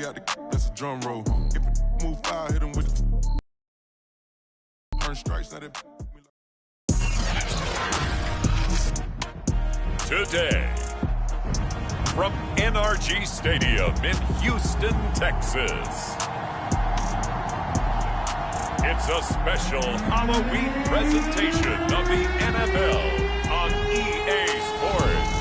out the that's a drum roll. If it move foul, hit him with it. Earn stripes, now that Today, from NRG Stadium in Houston, Texas, it's a special Halloween presentation of the NFL on EA Sports.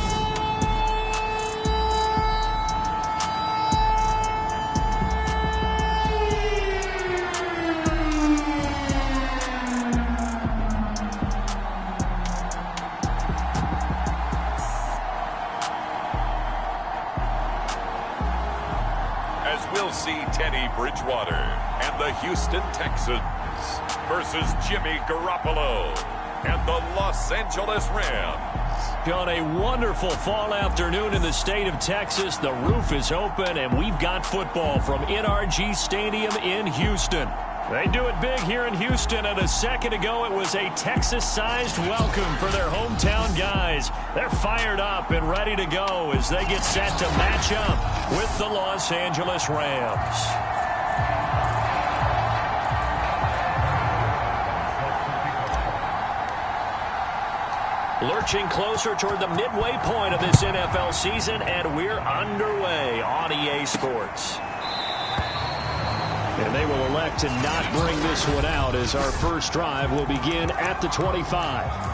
We'll see Teddy Bridgewater and the Houston Texans versus Jimmy Garoppolo and the Los Angeles Rams. On a wonderful fall afternoon in the state of Texas, the roof is open and we've got football from NRG Stadium in Houston. They do it big here in Houston, and a second ago it was a Texas-sized welcome for their hometown guys. They're fired up and ready to go as they get set to match up with the Los Angeles Rams. Lurching closer toward the midway point of this NFL season, and we're underway on EA Sports. And they will elect to not bring this one out as our first drive will begin at the 25.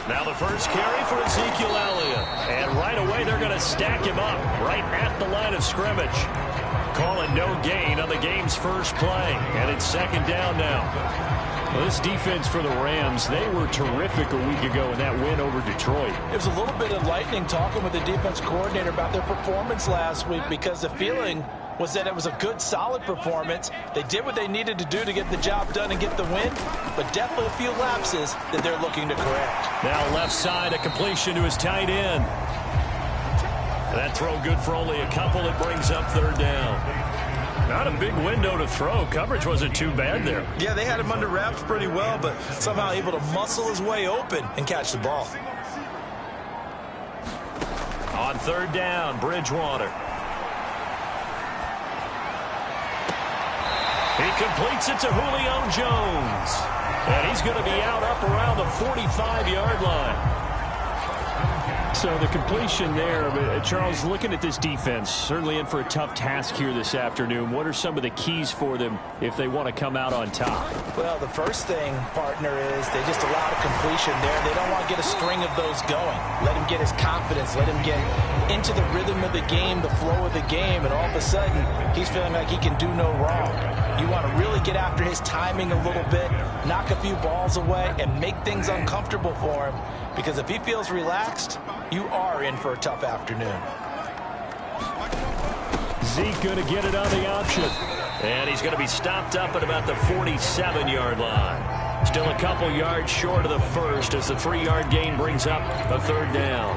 Now the first carry for Ezekiel Elliott. And right away they're going to stack him up right at the line of scrimmage. Calling no gain on the game's first play. And it's second down now. Well, this defense for the Rams, they were terrific a week ago in that win over Detroit. It was a little bit enlightening talking with the defense coordinator about their performance last week, because the feeling was that it was a good, solid performance. They did what they needed to do to get the job done and get the win, but definitely a few lapses that they're looking to correct. Now left side, a completion to his tight end. That throw good for only a couple. It brings up third down. Not a big window to throw. Coverage wasn't too bad there. Yeah, they had him under wraps pretty well, but somehow able to muscle his way open and catch the ball. On third down, Bridgewater. He completes it to Julio Jones. And he's going to be out up around the 45-yard line. So the completion there, Charles, looking at this defense, certainly in for a tough task here this afternoon. What are some of the keys for them if they want to come out on top? Well, the first thing, partner, is they just allow the completion there. They don't want to get a string of those going. Let him get his confidence. Let him get into the rhythm of the game, the flow of the game, and all of a sudden, he's feeling like he can do no wrong. You want to really get after his timing a little bit, knock a few balls away, and make things uncomfortable for him. Because if he feels relaxed, you are in for a tough afternoon. Zeke going to get it on the option. And he's going to be stopped up at about the 47-yard line. Still a couple yards short of the first as the 3-yard gain brings up a third down.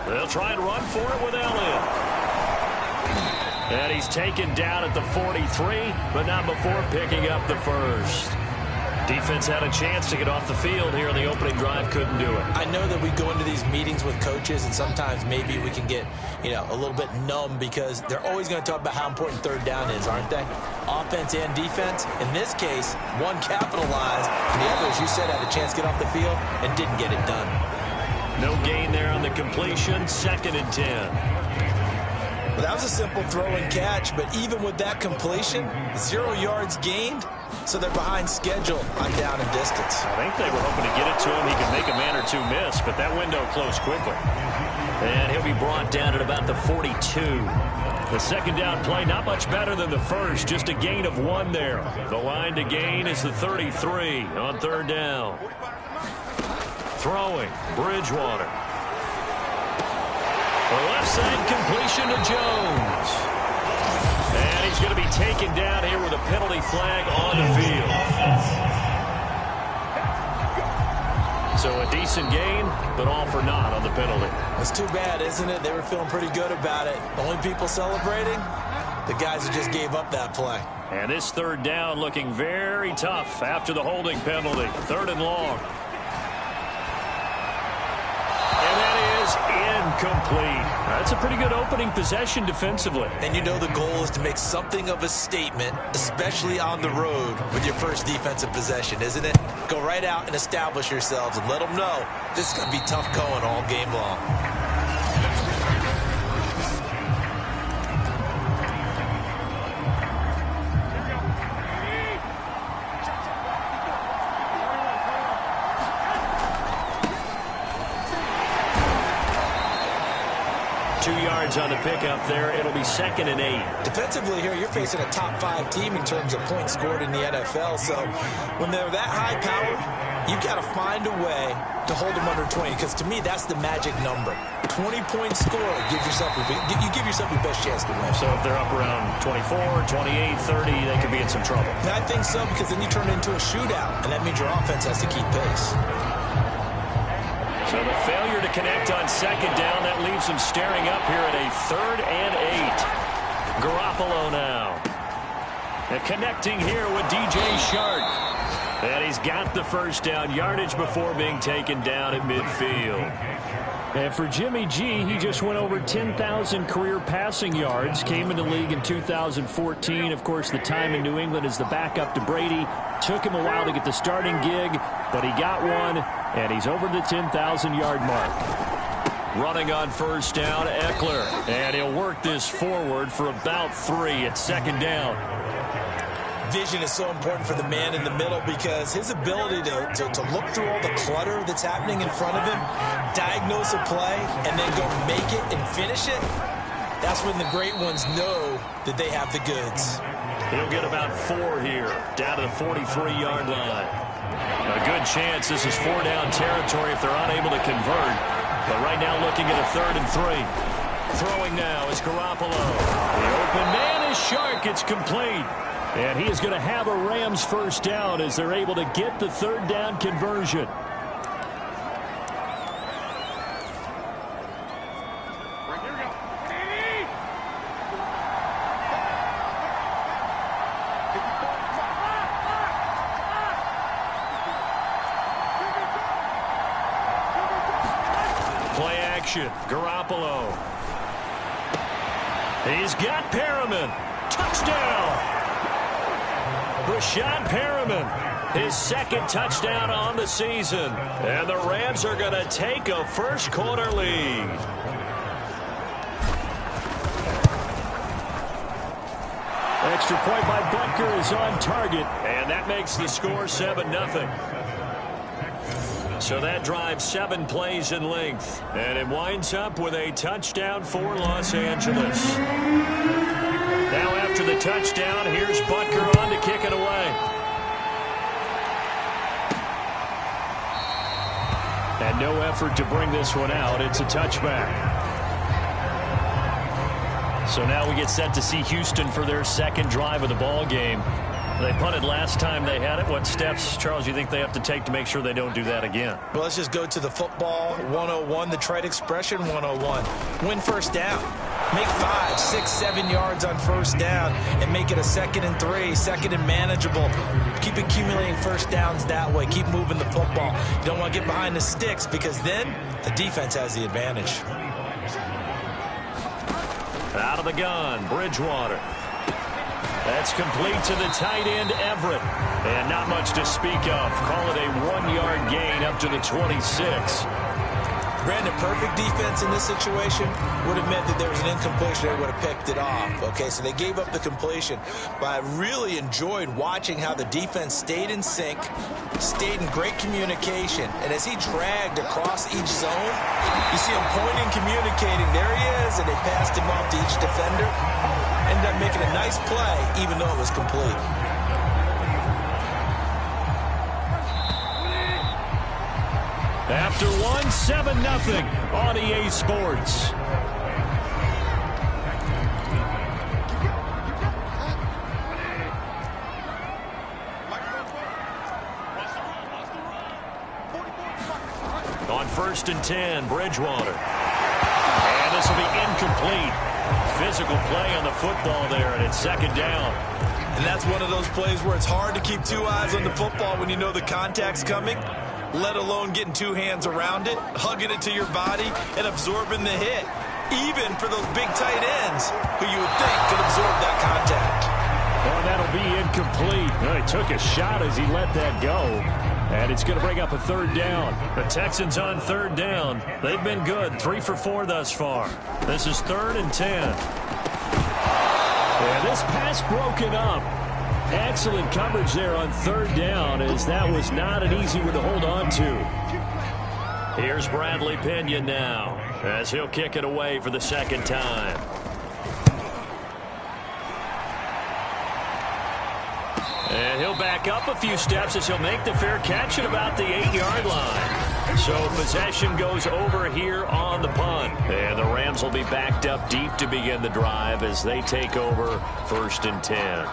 They'll try and run for it with Elliott. And he's taken down at the 43, but not before picking up the first. Defense had a chance to get off the field here in the opening drive, couldn't do it. I know that we go into these meetings with coaches, and sometimes maybe we can get, a little bit numb because they're always going to talk about how important third down is, aren't they? Offense and defense. In this case, one capitalized, and the other, as you said, had a chance to get off the field and didn't get it done. No gain there on the completion, 2nd and 10. Well, that was a simple throw and catch, but even with that completion, 0 yards gained, so they're behind schedule on down and distance. I think they were hoping to get it to him. He could make a man or two miss, but that window closed quickly. And he'll be brought down at about the 42. The second down play, not much better than the first, just a gain of 1 there. The line to gain is the 33 on third down. Throwing, Bridgewater. The left side completion to Jones. And penalty flag on the field. So a decent gain, but all for naught on the penalty. That's too bad, isn't it? They were feeling pretty good about it. The only people celebrating, the guys who just gave up that play. And this third down looking very tough after the holding penalty. 3rd and long. And that is incomplete. That's a pretty good opening possession defensively. And you know the goal is to make something of a statement, especially on the road with your first defensive possession, isn't it? Go right out and establish yourselves and let them know this is going to be tough going all game long. 2 yards on the pickup there. It'll be 2nd and 8. Defensively here, you're facing a top-5 team in terms of points scored in the NFL. So when they're that high-powered, you've got to find a way to hold them under 20. Because to me, that's the magic number. 20 points scored gives yourself you give yourself your best chance to win. So if they're up around 24, 28, 30, they could be in some trouble. And I think so, because then you turn it into a shootout, and that means your offense has to keep pace. So the failure to connect on 2nd down, that leaves them staring up here at a 3rd and 8. Garoppolo now. And connecting here with DJ Shark. And he's got the first down, yardage before being taken down at midfield. And for Jimmy G, he just went over 10,000 career passing yards, came into the league in 2014. Of course, the time in New England as the backup to Brady. Took him a while to get the starting gig, but he got one, and he's over the 10,000-yard mark. Running on 1st down, Eckler. And he'll work this forward for about 3 at 2nd down. Vision is so important for the man in the middle because his ability to look through all the clutter that's happening in front of him, diagnose a play, and then go make it and finish it, that's when the great ones know that they have the goods. He'll get about 4 here, down to the 43-yard line. A good chance this is 4-down territory if they're unable to convert. But right now looking at a 3rd and 3. Throwing now is Garoppolo. The open man is Shark. It's complete. And he is going to have a Rams first down as they're able to get the 3rd down conversion. Play action. Garoppolo. He's got Perriman. Touchdown. Rashad Perriman, his 2nd touchdown on the season. And the Rams are going to take a first-quarter lead. Extra point by Butker is on target, and that makes the score 7-0. So that drives 7 plays in length, and it winds up with a touchdown for Los Angeles. Now after the touchdown, here's Butker on to kick it away. And no effort to bring this one out. It's a touchback. So now we get set to see Houston for their 2nd drive of the ball game. They punted last time they had it. What steps, Charles, you think they have to take to make sure they don't do that again? Well, let's just go to the football 101, the trade expression 101. Win first down. Make 5, 6, 7 yards on first down and make it a 2nd and 3, 2nd and manageable. Keep accumulating first downs that way. Keep moving the football. You don't want to get behind the sticks because then the defense has the advantage. Out of the gun, Bridgewater. That's complete to the tight end, Everett. And not much to speak of. Call it a 1-yard gain up to the 26. Brandon, perfect defense in this situation would have meant that there was an incompletion. They would have picked it off. Okay, so they gave up the completion. But I really enjoyed watching how the defense stayed in sync, stayed in great communication. And as he dragged across each zone, you see him pointing, communicating. There he is, and they passed him off to each defender. Ended up making a nice play, even though it was complete. After 7-0 on EA Sports. first and 10, Bridgewater. And this will be incomplete. Physical play on the football there, and it's second down. And that's one of those plays where it's hard to keep two eyes on the football when you know the contact's coming, let alone getting two hands around it, hugging it to your body, and absorbing the hit, even for those big tight ends who you would think could absorb that contact. Oh, that'll be incomplete. Well, he took a shot as he let that go. And it's going to bring up a third down. The Texans on third down. They've been good, 3 for 4 thus far. This is 3rd and 10. And this pass broken up. Excellent coverage there on third down, as that was not an easy one to hold on to. Here's Bradley Pinion now, as he'll kick it away for the second time. And he'll back up a few steps as he'll make the fair catch at about the 8-yard line. So possession goes over here on the punt. And the Rams will be backed up deep to begin the drive as they take over 1st and 10.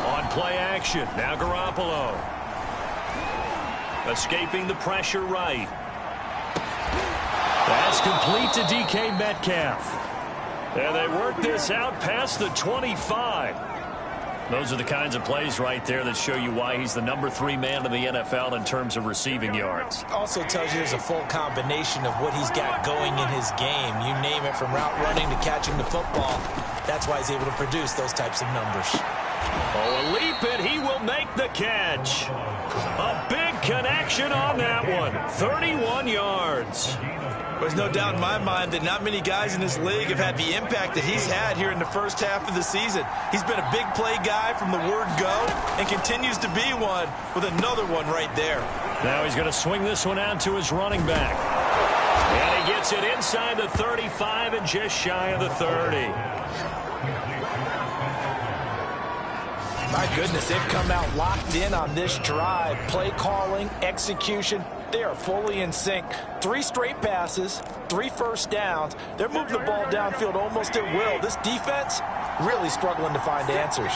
On play action, now Garoppolo. Escaping the pressure right. That's complete to DK Metcalf. And they work this out past the 25. Those are the kinds of plays right there that show you why he's the number 3 man in the NFL in terms of receiving yards. Also tells you there's a full combination of what he's got going in his game. You name it, from route running to catching the football. That's why he's able to produce those types of numbers. Oh, a leap, and he will make the catch. A big connection on that one. 31 yards. There's no doubt in my mind that not many guys in this league have had the impact that he's had here in the first half of the season. He's been a big play guy from the word go and continues to be one with another one right there. Now he's going to swing this one out to his running back. And he gets it inside the 35 and just shy of the 30. My goodness, they've come out locked in on this drive. Play calling, execution, they are fully in sync. 3 straight passes, 3 first downs. They're moving the ball downfield almost at will. This defense really struggling to find answers.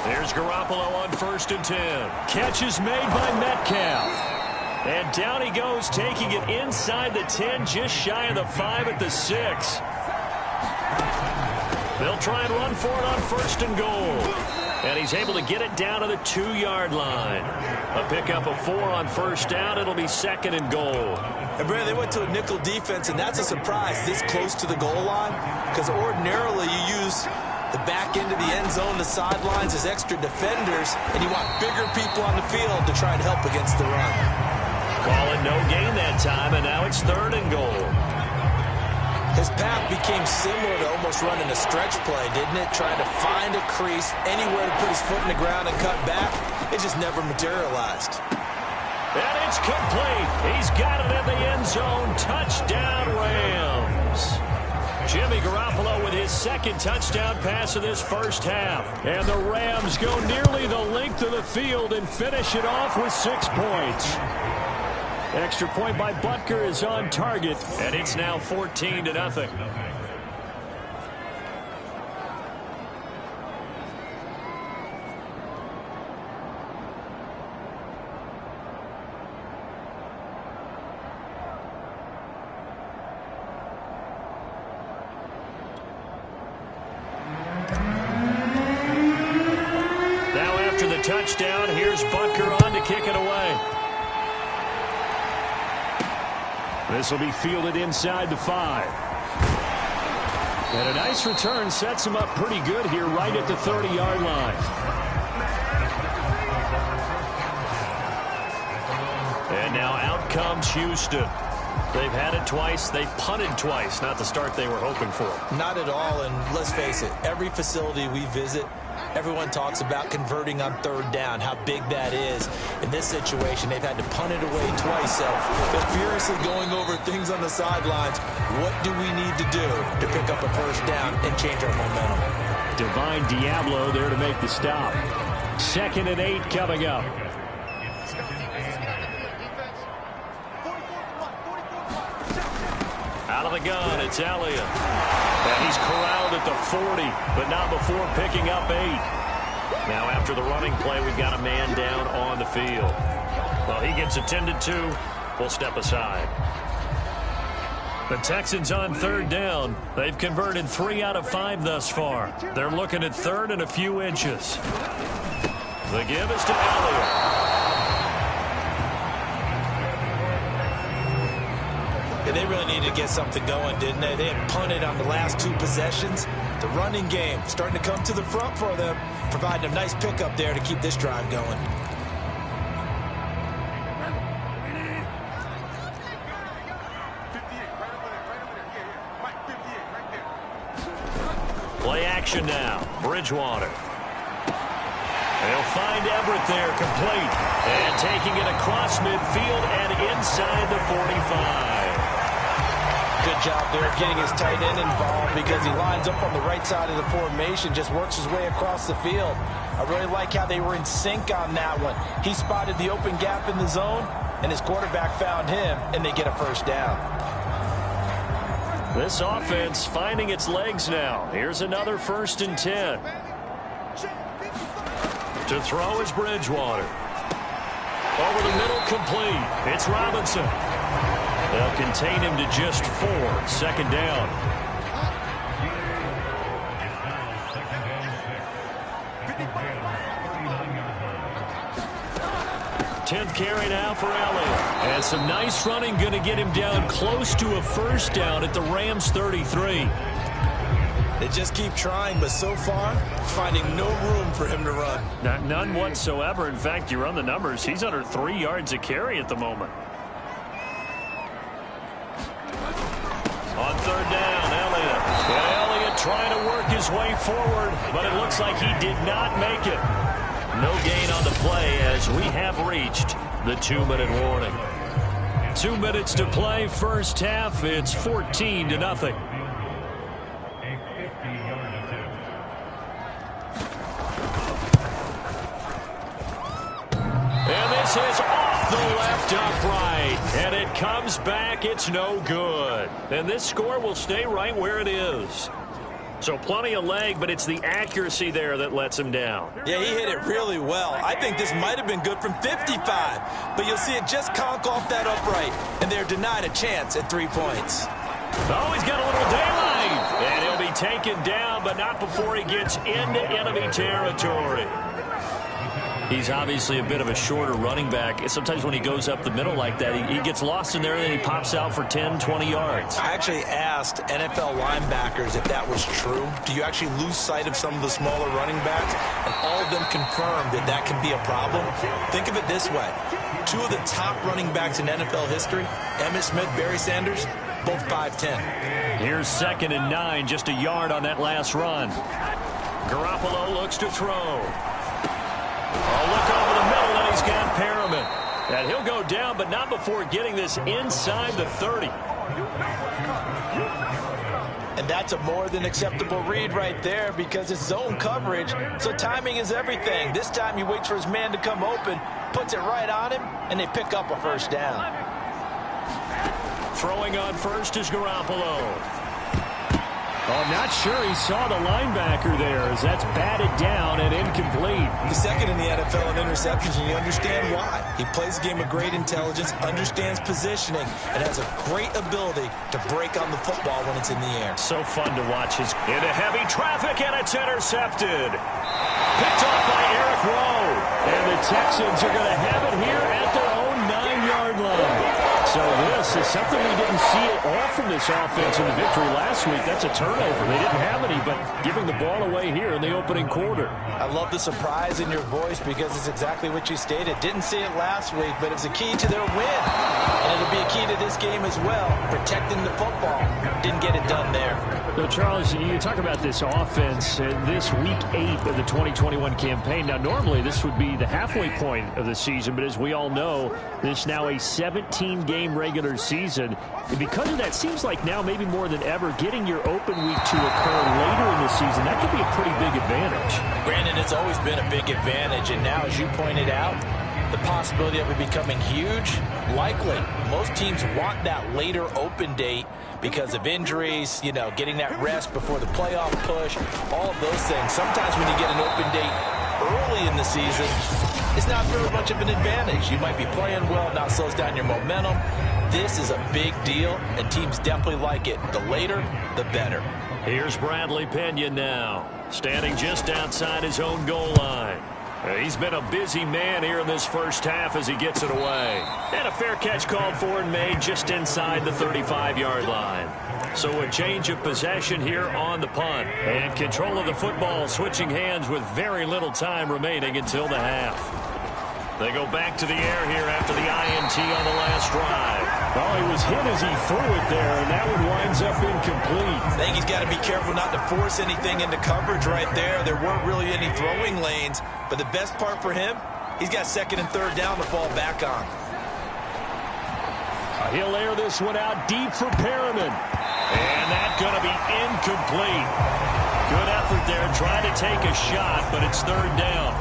There's Garoppolo on 1st and 10. Catch is made by Metcalf. And down he goes, taking it inside the 10, just shy of the 5 at the 6. They'll try and run for it on 1st and goal. And he's able to get it down to the 2-yard line. A pickup of 4 on 1st down. It'll be 2nd and goal. And, Brad, they went to a nickel defense, and that's a surprise this close to the goal line, because ordinarily you use the back end of the end zone, the sidelines, as extra defenders, and you want bigger people on the field to try and help against the run. Calling no gain that time, and now it's 3rd and goal. His path became similar to almost running a stretch play, didn't it? Trying to find a crease, anywhere to put his foot in the ground and cut back. It just never materialized. And it's complete. He's got it in the end zone. Touchdown, Rams. Jimmy Garoppolo with his 2nd touchdown pass of this first half. And the Rams go nearly the length of the field and finish it off with 6 points. Extra point by Butker is on target, and it's now 14-0. Now after the touchdown, here's Butker on to kick it away. This will be fielded inside the 5. And a nice return sets him up pretty good here right at the 30-yard line. And now out comes Houston. They've had it twice. They've punted twice. Not the start they were hoping for. Not at all, and let's face it, every facility we visit, everyone talks about converting on 3rd down, how big that is. In this situation, they've had to punt it away twice, so they're furiously going over things on the sidelines. What do we need to do to pick up a 1st down and change our momentum? Divine Diablo there to make the stop. 2nd and 8 coming up. Out of the gun, it's Elliott. And he's corralled at the 40, but not before picking up 8. Now after the running play, we've got a man down on the field. Well, he gets attended to. We'll step aside. The Texans on 3rd down. They've converted 3 out of 5 thus far. They're looking at 3rd and a few inches. The give is to Elliott. Yeah, they really needed to get something going, didn't they? They had punted on the last 2 possessions. The running game starting to come to the front for them, providing a nice pickup there to keep this drive going. Play action now. Bridgewater. They'll find Everett there, complete. And taking it across midfield and inside the 45. Good job there getting his tight end involved because he lines up on the right side of the formation, just works his way across the field. I really like how they were in sync on that one. He spotted the open gap in the zone, and his quarterback found him, and they get a first down. This offense finding its legs now. Here's another 1st and 10. To throw is Bridgewater. Over the middle, complete. It's Robinson. They'll contain him to just 4. 2nd down. 10th carry now for Elliott. And some nice running going to get him down close to a 1st down at the Rams 33. They just keep trying, but so far, finding no room for him to run. None whatsoever. In fact, you run the numbers, he's under 3 yards a carry at the moment. On 3rd down, Elliott. And Elliott trying to work his way forward, but it looks like he did not make it. No gain on the play as we have reached the 2-minute warning. 2 minutes to play, first half. It's 14-0. And this is off the left upright. And it comes back. It's no good. And this score will stay right where it is. So plenty of leg, but it's the accuracy there that lets him down. Yeah, he hit it really well. I think this might have been good from 55. But you'll see it just conk off that upright. And they're denied a chance at 3 points. Oh, he's got a little daylight. And he'll be taken down, but not before he gets into enemy territory. He's obviously a bit of a shorter running back. Sometimes when he goes up the middle like that, he gets lost in there and then he pops out for 10, 20 yards. I actually asked NFL linebackers if that was true. Do you actually lose sight of some of the smaller running backs? And all of them confirmed that that can be a problem. Think of it this way. 2 of the top running backs in NFL history, Emmitt Smith, Barry Sanders, both 5'10". Here's 2nd and 9, just a yard on that last run. Garoppolo looks to throw. Oh, look over the middle, and he's got Perriman. And he'll go down, but not before getting this inside the 30. And that's a more than acceptable read right there because it's zone coverage, so timing is everything. This time he waits for his man to come open, puts it right on him, and they pick up a first down. Throwing on first is Garoppolo. Oh, I'm not sure he saw the linebacker there as that's batted down and incomplete. He's 2nd in the NFL in interceptions, and you understand why. He plays a game of great intelligence, understands positioning, and has a great ability to break on the football when it's in the air. So fun to watch his into heavy traffic, and it's intercepted. Picked off by Eric Rowe. And the Texans are going to have it here at their own 9-yard line. So this is something we didn't see at all from this offense in the victory last week. That's a turnover. They didn't have any, but giving the ball away here in the opening quarter. I love the surprise in your voice because it's exactly what you stated. Didn't see it last week, but it was a key to their win. And it'll be a key to this game as well, protecting the football. Didn't get it done there. So, Charles, you talk about this offense this week 8 of the 2021 campaign. Now, normally this would be the halfway point of the season, but as we all know, this now a 17-game regular season. And because of that, seems like now maybe more than ever, getting your open week to occur later in the season, that could be a pretty big advantage. Brandon, it's always been a big advantage, and now, as you pointed out, The possibility of it becoming huge? Likely. Most teams want that later open date because of injuries, you know, getting that rest before the playoff push, all of those things. Sometimes when you get an open date early in the season, it's not very much of an advantage. You might be playing well, now slows down your momentum. This is a big deal, and teams definitely like it. The later, the better. Here's Bradley Pinion now, standing just outside his own goal line. He's been a busy man here in this first half as he gets it away. And a fair catch called for and made just inside the 35-yard line. So a change of possession here on the punt. And control of the football switching hands with very little time remaining until the half. They go back to the air here after the INT on the last drive. Well, he was hit as he threw it there, and that one winds up incomplete. I think he's got to be careful not to force anything into coverage right there. There weren't really any throwing lanes, but the best part for him, he's got second and third down to fall back on. He'll air this one out deep for Perriman. And that's going to be incomplete. Good effort there, trying to take a shot, but it's third down.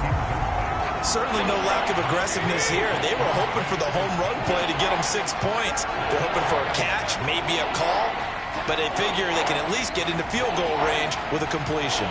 Certainly no lack of aggressiveness here. They were hoping for the home run play to get them 6 points. They're hoping for a catch, maybe a call, but they figure they can at least get into field goal range with a completion.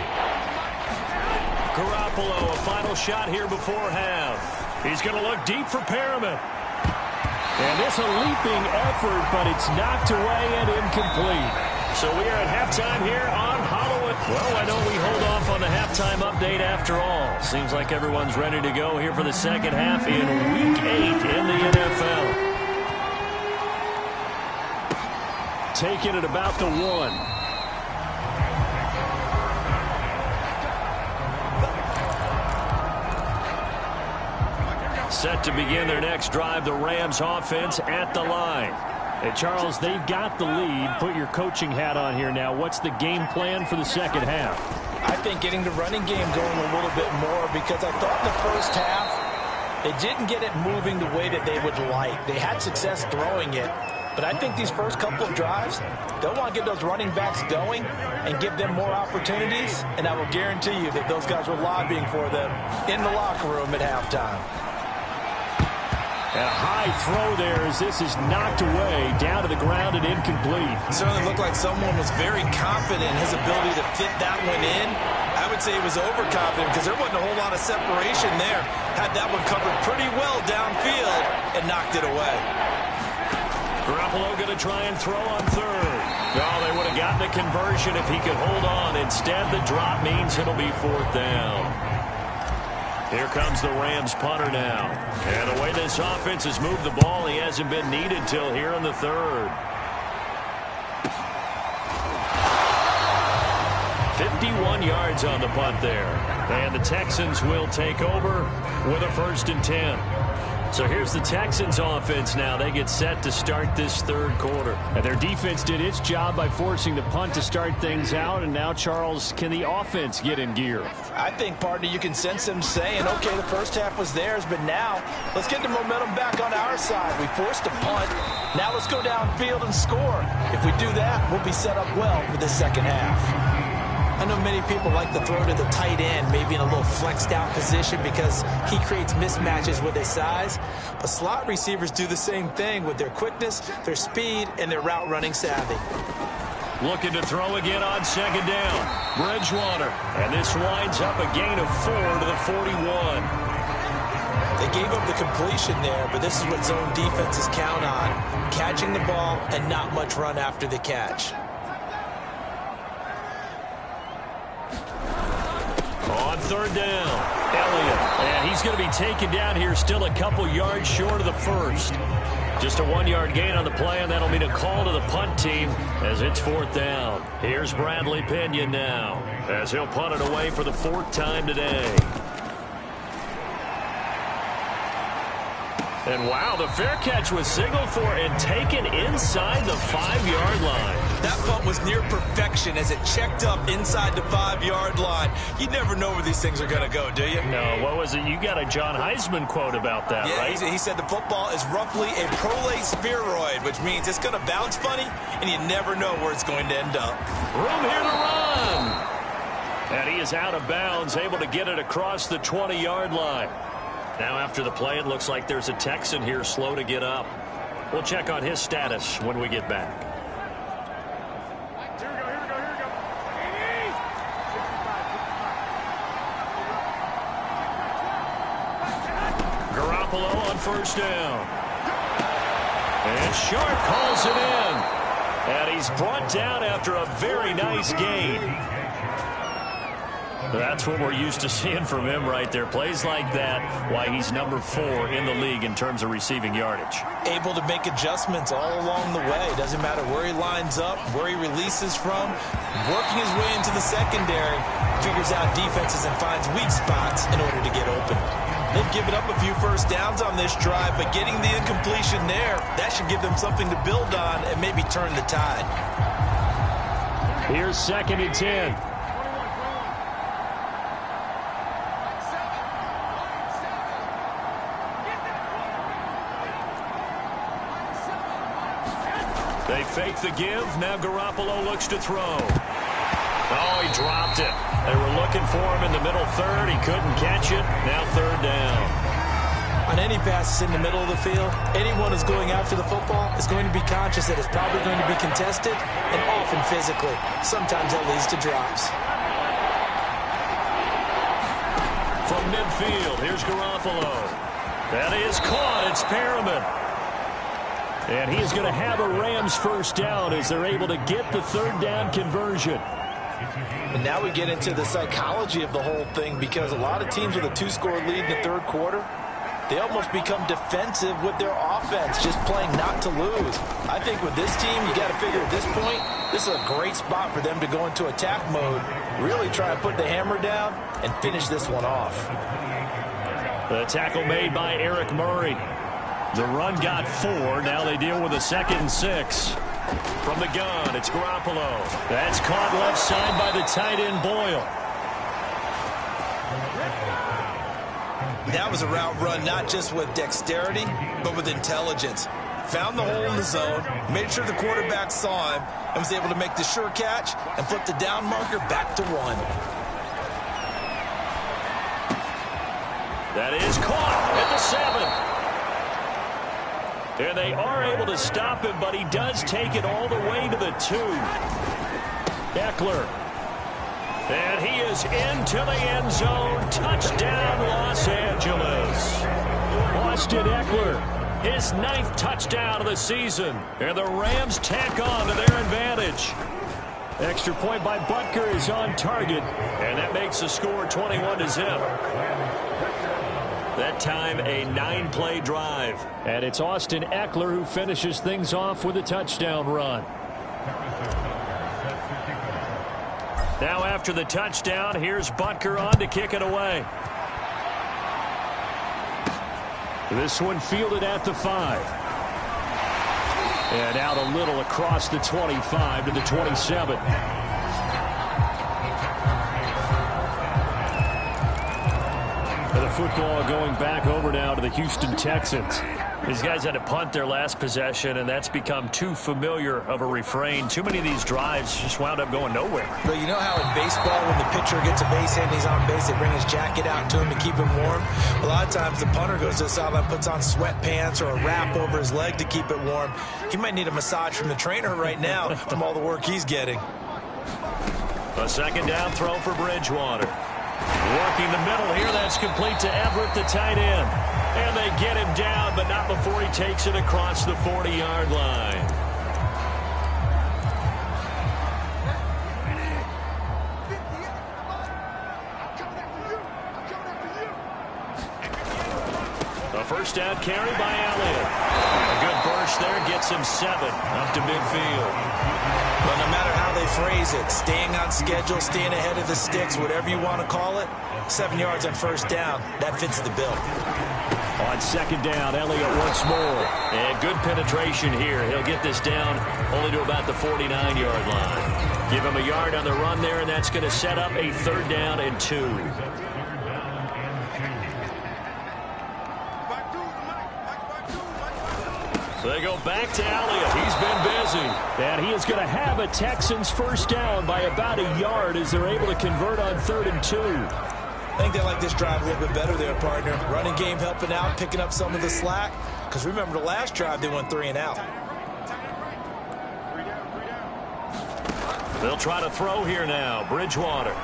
Garoppolo, a final shot here before half. He's going to look deep for Perriman. And this a leaping effort, but it's knocked away and incomplete. So we are at halftime here on Halloween. Well, why don't we hold off on the halftime update after all? Seems like everyone's ready to go here for the second half in Week 8 in the NFL. Taking it about the 1. Set to begin their next drive, the Rams offense at the line. And Charles, they've got the lead. Put your coaching hat on here now. What's the game plan for the second half? I think getting the running game going a little bit more, because I thought the first half, they didn't get it moving the way that they would like. They had success throwing it, but I think these first couple of drives, they'll want to get those running backs going and give them more opportunities, and I will guarantee you that those guys were lobbying for them in the locker room at halftime. A high throw there as this is knocked away, down to the ground and incomplete. It certainly looked like someone was very confident in his ability to fit that one in. I would say he was overconfident because there wasn't a whole lot of separation there. Had that one covered pretty well downfield and knocked it away. Garoppolo going to try and throw on third. Oh, they would have gotten a conversion if he could hold on. Instead, the drop means it'll be fourth down. Here comes the Rams punter now. And the way this offense has moved the ball, he hasn't been needed till here in the third. 51 yards on the punt there. And the Texans will take over with a 1st and 10. So here's the Texans offense now. They get set to start this third quarter. And their defense did its job by forcing the punt to start things out. And now, Charles, can the offense get in gear? I think, partner, you can sense them saying, okay, the first half was theirs, but now let's get the momentum back on our side. We forced a punt. Now let's go downfield and score. If we do that, we'll be set up well for the second half. I know many people like to throw to the tight end, maybe in a little flexed out position because he creates mismatches with his size. But slot receivers do the same thing with their quickness, their speed, and their route running savvy. Looking to throw again on second down. Bridgewater. And this winds up a gain of 4 to the 41. They gave up the completion there, but this is what zone defenses count on. Catching the ball and not much run after the catch. On third down, Elliott. And he's going to be taken down here, still a couple yards short of the first. Just a 1-yard gain on the play, and that'll mean a call to the punt team as it's fourth down. Here's Bradley Pinion now as he'll punt it away for the 4th time today. And wow, the fair catch was signaled for and taken inside the 5-yard line. That punt was near perfection as it checked up inside the 5-yard line. You never know where these things are going to go, do you? No, what was it? You got a John Heisman quote about that, yeah, right? He said the football is roughly a prolate spheroid, which means it's going to bounce funny, and you never know where it's going to end up. Room here to run. And he is out of bounds, able to get it across the 20-yard line. Now after the play, it looks like there's a Texan here slow to get up. We'll check on his status when we get back. Garoppolo on first down. And Sharp calls it in. And he's brought down after a very nice gain. That's what we're used to seeing from him right there. Plays like that, why he's number 4 in the league in terms of receiving yardage. Able to make adjustments all along the way. Doesn't matter where he lines up, where he releases from. Working his way into the secondary, figures out defenses and finds weak spots in order to get open. They've given up a few first downs on this drive, but getting the incompletion there, that should give them something to build on and maybe turn the tide. Here's 2nd and 10. They fake the give. Now Garoppolo looks to throw. Oh, he dropped it. They were looking for him in the middle third. He couldn't catch it. Now 3rd down. On any passes in the middle of the field, anyone who's going after the football is going to be conscious that it's probably going to be contested and often physically. Sometimes that leads to drops. From midfield, here's Garoppolo. That is caught. It's Perriman. And he is going to have a Rams first down as they're able to get the 3rd down conversion. And now we get into the psychology of the whole thing, because a lot of teams with a 2-score lead in the 3rd quarter, they almost become defensive with their offense, just playing not to lose. I think with this team, you got to figure at this point, this is a great spot for them to go into attack mode, really try and put the hammer down and finish this one off. The tackle made by Eric Murray. The run got 4. Now they deal with a 2nd and 6. From the gun, it's Garoppolo. That's caught left side by the tight end Boyle. That was a route run not just with dexterity, but with intelligence. Found the hole in the zone, made sure the quarterback saw him, and was able to make the sure catch and flip the down marker back to 1. That is caught at the 7. And they are able to stop him, but he does take it all the way to the 2. Eckler. And he is into the end zone. Touchdown, Los Angeles. Austin Eckler, his 9th touchdown of the season. And the Rams tack on to their advantage. Extra point by Butker is on target. And that makes the score 21-0. That time, a 9-play drive. And it's Austin Eckler who finishes things off with a touchdown run. Now after the touchdown, here's Butker on to kick it away. This one fielded at the 5. And out a little across the 25 to the 27. The football going back over now to the Houston Texans. These guys had to punt their last possession, and that's become too familiar of a refrain. Too many of these drives just wound up going nowhere. But you know how in baseball, when the pitcher gets a base hit and he's on base, they bring his jacket out to him to keep him warm? A lot of times the punter goes to the sideline, puts on sweatpants or a wrap over his leg to keep it warm. He might need a massage from the trainer right now from all the work he's getting. A 2nd down throw for Bridgewater. Working the middle here, that's complete to Everett, the tight end. And they get him down, but not before he takes it across the 40-yard line. A first down carry by Elliott. A good burst there gets him 7 up to midfield. But no matter how they phrase it, staying on schedule, staying ahead of the sticks, whatever you want to call it, 7 yards on first down, that fits the bill. On 2nd down, Elliott once more. And good penetration here. He'll get this down only to about the 49-yard line. Give him a yard on the run there, and that's going to set up a 3rd down and 2. So they go back to Elliott. He's been busy. And he is going to have a Texans first down by about a yard as they're able to convert on 3rd and 2. I think they like this drive a little bit better there, partner. Running game helping out, picking up some of the slack. Because remember, the last drive, they went 3 and out. They'll try to throw here now. Bridgewater.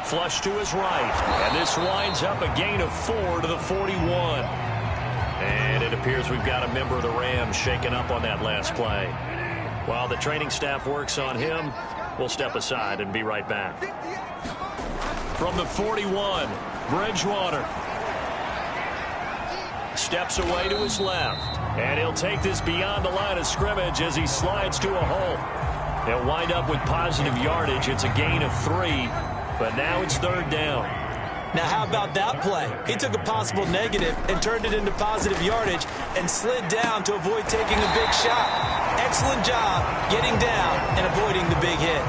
Flush to his right. And this winds up a gain of 4 to the 41. And it appears we've got a member of the Rams shaken up on that last play. While the training staff works on him, we'll step aside and be right back. From the 41, Bridgewater. Steps away to his left. And he'll take this beyond the line of scrimmage as he slides to a hole. He'll wind up with positive yardage. It's a gain of 3, but now it's 3rd down. Now, how about that play? He took a possible negative and turned it into positive yardage and slid down to avoid taking a big shot. Excellent job getting down and avoiding the big hit.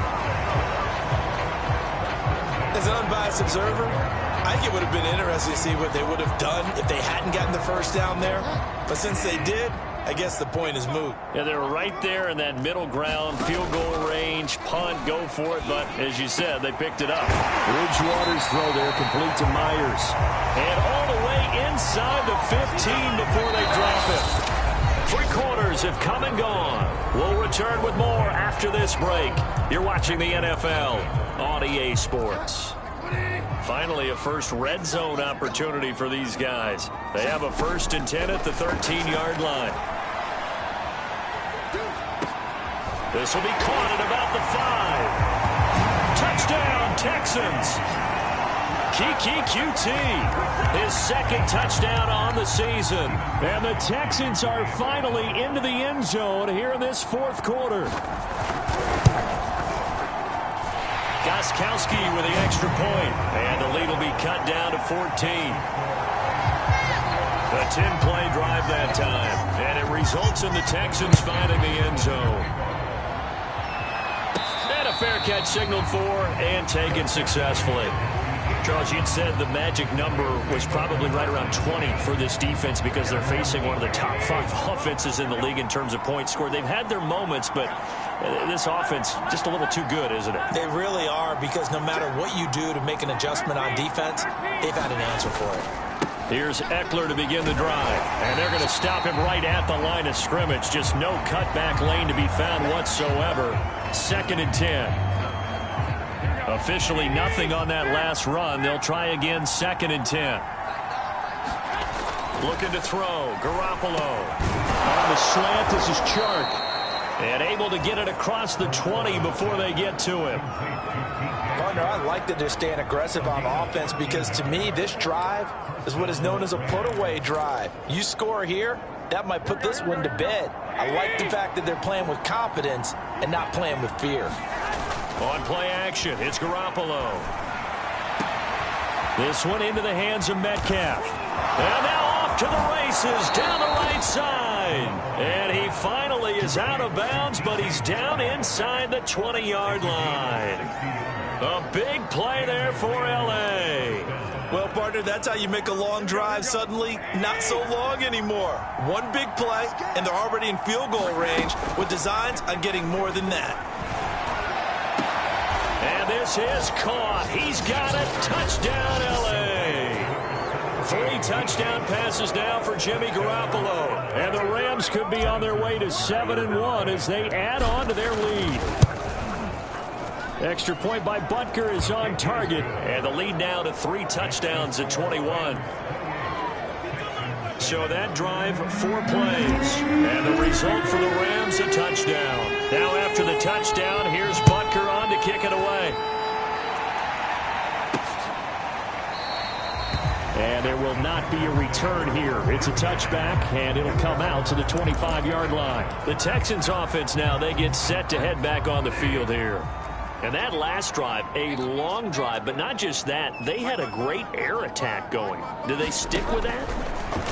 As an unbiased observer, I think it would have been interesting to see what they would have done if they hadn't gotten the first down there. But since they did, I guess the point is moot. Yeah, they were right there in that middle ground, field goal range, punt, go for it. But as you said, they picked it up. Bridgewater's throw there complete to Myers. And all the way inside the 15 before they drop it. 3 quarters have come and gone. We'll return with more after this break. You're watching the NFL on EA Sports. Finally, a first red zone opportunity for these guys. They have a 1st and 10 at the 13-yard line. This will be caught at about the 5. Touchdown, Texans. Kiki QT, his 2nd touchdown on the season. And the Texans are finally into the end zone here in this 4th quarter. Gostkowski with the extra point, and the lead will be cut down to 14. A 10-play drive that time, and it results in the Texans finding the end zone. And a fair catch signaled for and taken successfully. Charles, you'd said the magic number was probably right around 20 for this defense because they're facing one of the top 5 offenses in the league in terms of points scored. They've had their moments, but this offense just a little too good, isn't it? They really are, because no matter what you do to make an adjustment on defense, they've had an answer for it. Here's Eckler to begin the drive, and they're going to stop him right at the line of scrimmage. Just no cutback lane to be found whatsoever. 2nd and 10. Officially nothing on that last run. They'll try again, 2nd and 10. Looking to throw, Garoppolo. On the slant, this is Chark. And able to get it across the 20 before they get to him. Partner, I like that they're staying aggressive on offense, because to me, this drive is what is known as a put-away drive. You score here, that might put this one to bed. I like the fact that they're playing with confidence and not playing with fear. On play action, it's Garoppolo. This one into the hands of Metcalf. And now off to the races down the right side. And he finally is out of bounds, but he's down inside the 20-yard line. A big play there for L.A. Well, partner, that's how you make a long drive suddenly not so long anymore. One big play, and they're already in field goal range with designs on getting more than that. And this is caught. He's got it. Touchdown, L.A. 3 touchdown passes now for Jimmy Garoppolo. And the Rams could be on their way to 7-1 as they add on to their lead. Extra point by Butker is on target. And the lead now to 3 touchdowns at 21. So that drive, 4 plays. And the result for the Rams, a touchdown. Now after the touchdown, here's Butker on to kick it away. And there will not be a return here. It's a touchback, and it'll come out to the 25-yard line. The Texans offense now, they get set to head back on the field here. And that last drive, a long drive, but not just that. They had a great air attack going. Do they stick with that?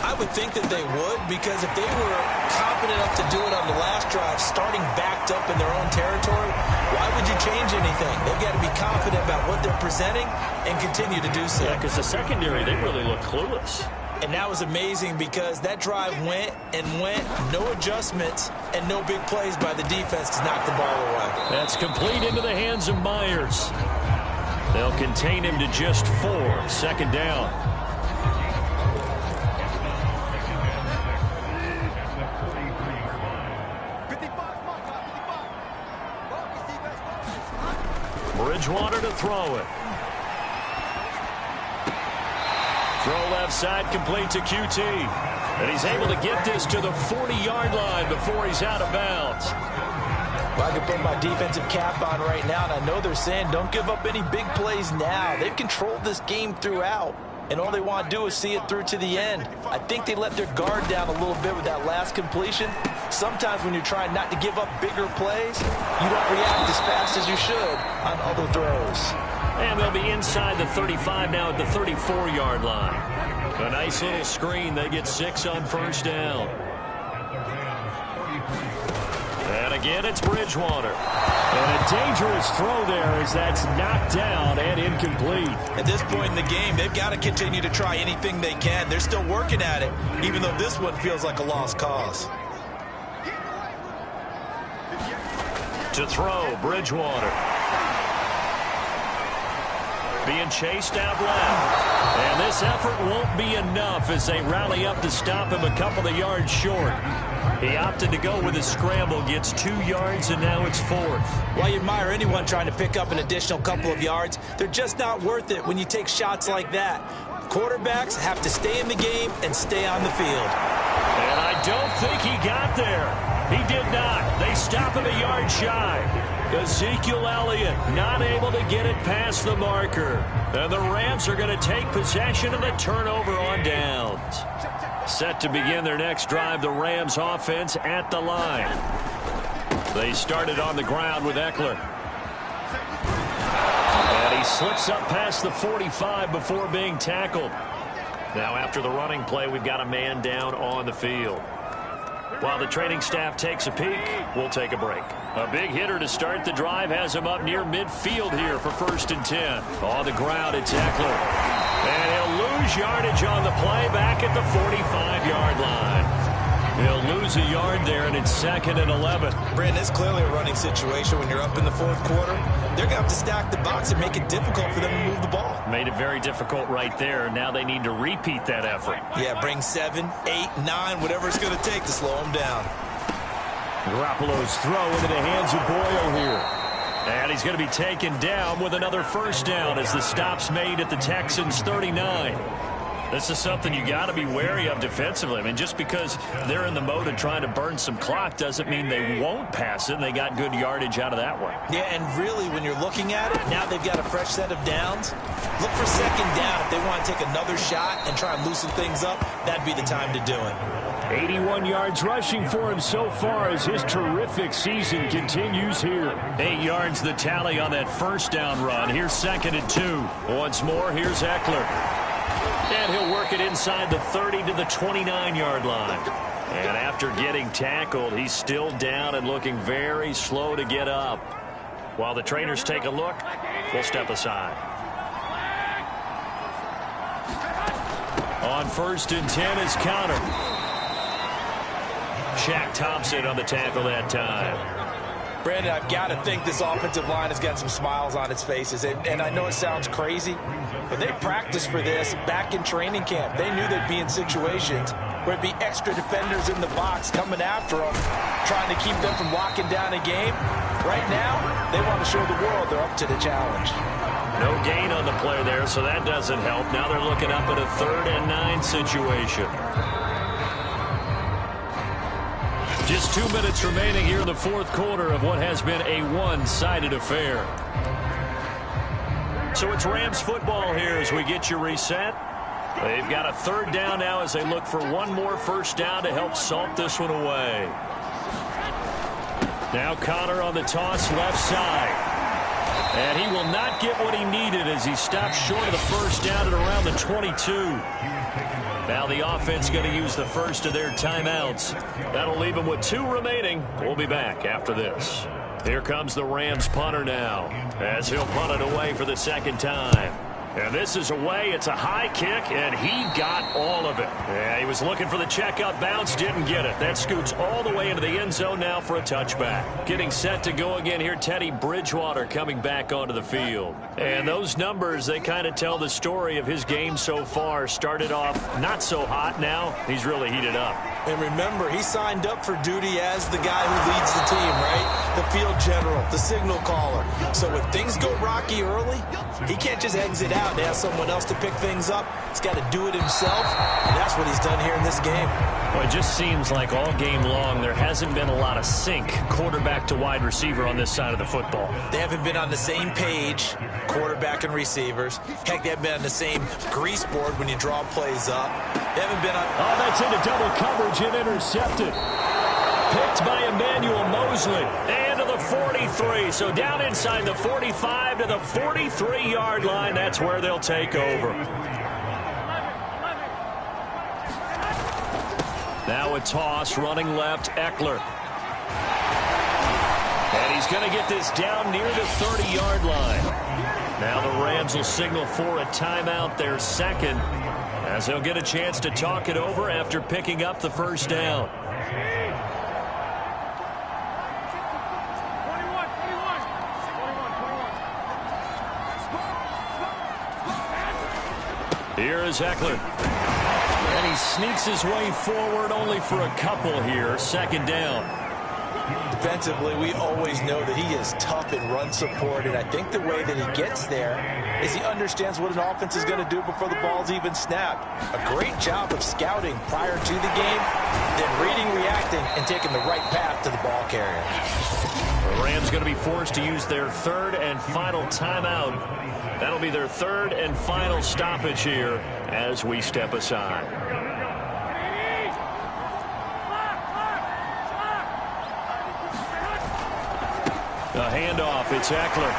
I would think that they would, because if they were confident enough to do it on the last drive, starting backed up in their own territory, why would you change anything? They've got to be confident about what they're presenting and continue to do so. Yeah, because the secondary, they really look clueless. And that was amazing, because that drive went and went, no adjustments, and no big plays by the defense to knock the ball away. That's complete into the hands of Myers. They'll contain him to just 4. Second down. Bridgewater to throw it. Throw left side, complete to QT. And he's able to get this to the 40-yard line before he's out of bounds. Well, I can put my defensive cap on right now, and I know they're saying don't give up any big plays now. They've controlled this game throughout, and all they want to do is see it through to the end. I think they let their guard down a little bit with that last completion. Sometimes when you're trying not to give up bigger plays, you don't react as fast as you should on other throws. And they'll be inside the 35 now at the 34-yard line. A nice little screen. They get 6 on first down. And again, it's Bridgewater. And a dangerous throw there as that's knocked down and incomplete. At this point in the game, they've got to continue to try anything they can. They're still working at it, even though this one feels like a lost cause. To throw, Bridgewater. Being chased out left. And this effort won't be enough as they rally up to stop him a couple of yards short. He opted to go with a scramble, gets 2 yards, and now it's 4th. While you admire anyone trying to pick up an additional couple of yards, they're just not worth it when you take shots like that. Quarterbacks have to stay in the game and stay on the field. And I don't think he got there. He did not. They stop him a yard shy. Ezekiel Elliott not able to get it past the marker. And the Rams are going to take possession of the turnover on downs. Set to begin their next drive, the Rams offense at the line. They started on the ground with Eckler. And he slips up past the 45 before being tackled. Now after the running play, we've got a man down on the field. While the training staff takes a peek, we'll take a break. A big hitter to start the drive has him up near midfield here for 1st and 10. On the ground, it's Eckler. And he'll lose yardage on the play back at the 45-yard line. He'll lose a yard there, and it's 2nd and 11. Brandon, it's clearly a running situation when you're up in the 4th quarter. They're going to have to stack the box and make it difficult for them to move the ball. Made it very difficult right there. Now they need to repeat that effort. Yeah, bring 7, 8, 9, whatever it's going to take to slow them down. Garoppolo's throw into the hands of Boyle here. And he's going to be taken down with another first down as the stop's made at the Texans' 39. This is something you got to be wary of defensively. I mean, just because they're in the mode of trying to burn some clock doesn't mean they won't pass it, and they got good yardage out of that one. Yeah, and really, when you're looking at it, now they've got a fresh set of downs. Look for 2nd down. If they want to take another shot and try and loosen things up, that'd be the time to do it. 81 yards rushing for him so far as his terrific season continues here. 8 yards the tally on that first down run. Here's 2nd and 2. Once more, here's Eckler. And he'll work it inside the 30 to the 29-yard line. And after getting tackled, he's still down and looking very slow to get up. While the trainers take a look, we'll step aside. On 1st and 10 is Connor. Shaq Thompson on the tackle that time. Brandon, I've got to think this offensive line has got some smiles on its faces. And I know it sounds crazy, but they practiced for this back in training camp. They knew they'd be in situations where it'd be extra defenders in the box coming after them, trying to keep them from locking down a game. Right now, they want to show the world they're up to the challenge. No gain on the play there, so that doesn't help. Now they're looking up at a 3rd and 9 situation. Just 2 minutes remaining here in the 4th quarter of what has been a one-sided affair. So it's Rams football here as we get you reset. They've got a 3rd down now as they look for one more first down to help salt this one away. Now Connor on the toss left side. And he will not get what he needed as he stops short of the first down at around the 22. Now the offense going to use the first of their timeouts. That'll leave them with 2 remaining. We'll be back after this. Here comes the Rams punter now as he'll punt it away for the 2nd time. And this is away. It's a high kick, and he got all of it. Yeah, he was looking for the checkout bounce, didn't get it. That scoots all the way into the end zone now for a touchback. Getting set to go again here, Teddy Bridgewater coming back onto the field. And those numbers, they kind of tell the story of his game so far. Started off not so hot. Now he's really heated up. And remember, he signed up for duty as the guy who leads the team, right? The field general, the signal caller. So when things go rocky early, he can't just exit out and ask someone else to pick things up. He's got to do it himself, and that's what he's done here in this game. Well, it just seems like all game long there hasn't been a lot of sync quarterback to wide receiver on this side of the football. They haven't been on the same page, quarterback and receivers. Heck, they haven't been on the same grease board when you draw plays up. They haven't been on... Oh, that's into double coverage and intercepted. Picked by Emmanuel Mosley. And to the 43. So down inside the 45 to the 43-yard line. That's where they'll take over. Now a toss, running left, Eckler. And he's going to get this down near the 30-yard line. Now the Rams will signal for a timeout, their second, as they'll get a chance to talk it over after picking up the first down. Here is Eckler. And he sneaks his way forward only for a couple here. Second down. Defensively, we always know that he is tough in run support, and I think the way that he gets there is he understands what an offense is going to do before the ball's even snapped. A great job of scouting prior to the game, then reading, reacting, and taking the right path to the ball carrier. The Rams going to be forced to use their third and final timeout. That'll be their third and final stoppage here as we step aside. A handoff, it's Eckler.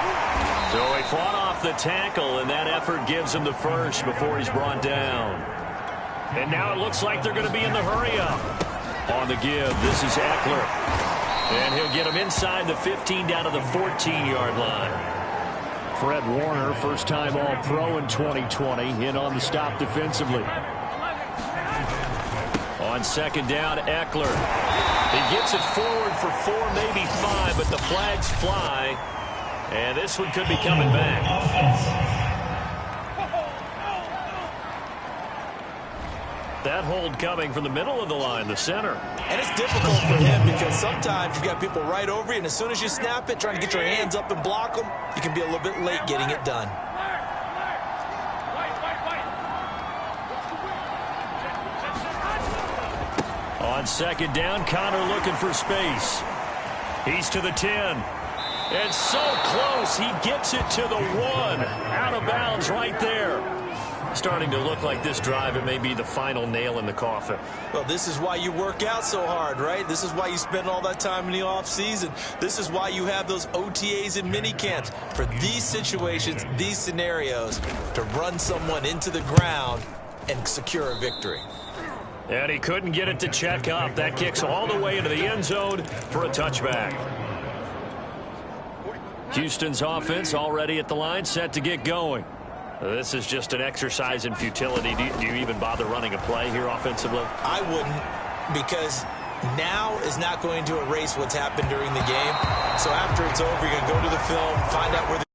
So he fought off the tackle, and that effort gives him the first before he's brought down. And now it looks like they're going to be in the hurry-up. On the give, this is Eckler. And he'll get him inside the 15 down to the 14-yard line. Fred Warner, first-time All-Pro in 2020, in on the stop defensively. On second down, Eckler. He gets it forward for 4, maybe 5, but the flags fly. And this one could be coming back. That hold coming from the middle of the line, the center. And it's difficult for him because sometimes you've got people right over you, and as soon as you snap it, trying to get your hands up and block them, you can be a little bit late getting it done. On second down, Connor looking for space. He's to the 10. And so close, he gets it to the 1. Out of bounds right there. Starting to look like this drive, it may be the final nail in the coffin. Well, this is why you work out so hard, right? This is why you spend all that time in the offseason. This is why you have those OTAs and mini camps. For these situations, these scenarios, to run someone into the ground and secure a victory. And he couldn't get it to check up. That kicks all the way into the end zone for a touchback. Houston's offense already at the line, set to get going. This is just an exercise in futility. Do you even bother running a play here offensively? I wouldn't, because now is not going to erase what's happened during the game. So after it's over, you're going to go to the film, find out where the